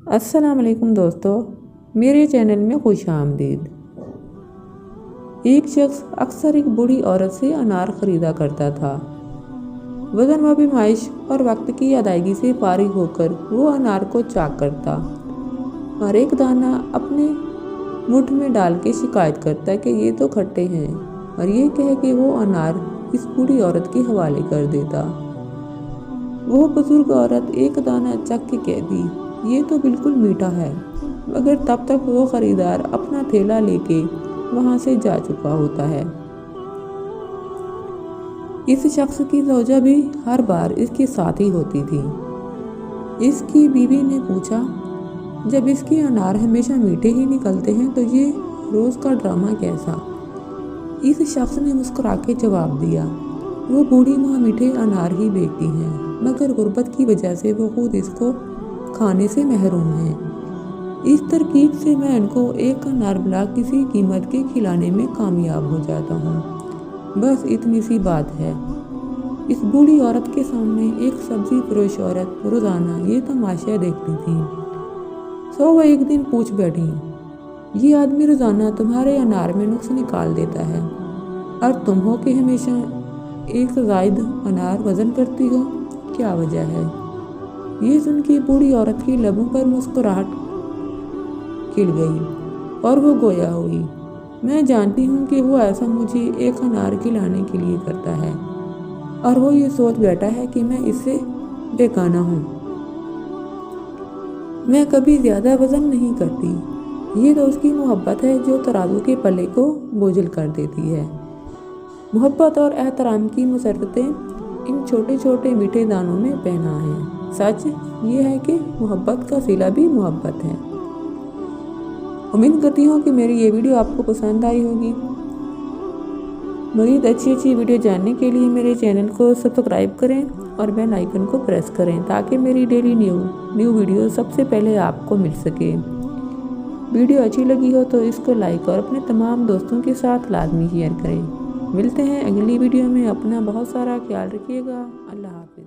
अस्सलाम वालेकुम दोस्तों, मेरे चैनल में खुश आमदीद। एक शख्स अक्सर एक बूढ़ी औरत से अनार खरीदा करता था। वजन व पैमाइश और वक्त की अदायगी से फारिग होकर वो अनार को चाक करता और एक दाना अपने मुठ में डाल के शिकायत करता कि ये तो खट्टे हैं, और ये कह के वो अनार इस बूढ़ी औरत के हवाले कर देता। वो बुजुर्ग औरत एक दाना चख के कहती, ये तो बिल्कुल मीठा है, मगर तब तक वो खरीदार अपना थैला लेके वहां से जा चुका होता है। इस शख्स की ज़ौजा भी हर बार इसके साथ ही होती थी। इसकी बीवी ने पूछा, जब इसके अनार हमेशा मीठे ही निकलते हैं तो ये रोज़ का ड्रामा कैसा? इस शख्स ने मुस्कुरा के जवाब दिया, वो बूढ़ी माँ मीठे अनार ही बेचती हैं, मगर गुर्बत की वजह से वो खुद इसको खाने से महरूम हैं। इस तरकीब से मैं इनको एक अनार बुला किसी कीमत के खिलाने में कामयाब हो जाता हूँ। बस इतनी सी बात है। इस बूढ़ी औरत के सामने एक सब्जी फरोश औरत रोज़ाना ये तमाशा देखती थी। सो वह एक दिन पूछ बैठी, ये आदमी रोज़ाना तुम्हारे अनार में नुक्स निकाल देता है और तुम हो कि हमेशा एक से ज़ायद अनार वज़न करती हो, क्या वजह है? ये सुन के बूढ़ी औरत की लबों पर मुस्कुराहट खिल गई और वो गोया हुई, मैं जानती हूँ कि वो ऐसा मुझे एक अनार खिलाने के लिए करता है और वो ये सोच बैठा है कि मैं इससे बेगाना हूँ। मैं कभी ज़्यादा वज़न नहीं करती। ये तो उसकी मोहब्बत है जो तराजू के पल्ले को बोझल कर देती है। मोहब्बत और एहतराम की मुसरतें इन छोटे छोटे मीठे दानों में पहना है। सच ये है कि मोहब्बत का सिला भी मोहब्बत है। उम्मीद करती हूँ कि मेरी ये वीडियो आपको पसंद आई होगी। मज़ीद अच्छी वीडियो जानने के लिए मेरे चैनल को सब्सक्राइब करें और बेल आइकन को प्रेस करें ताकि मेरी डेली न्यू वीडियो सबसे पहले आपको मिल सके। वीडियो अच्छी लगी हो तो इसको लाइक और अपने तमाम दोस्तों के साथ लाजमी शेयर करें। मिलते हैं अगली वीडियो में। अपना बहुत सारा ख्याल रखिएगा। अल्लाह हाफ़िज़।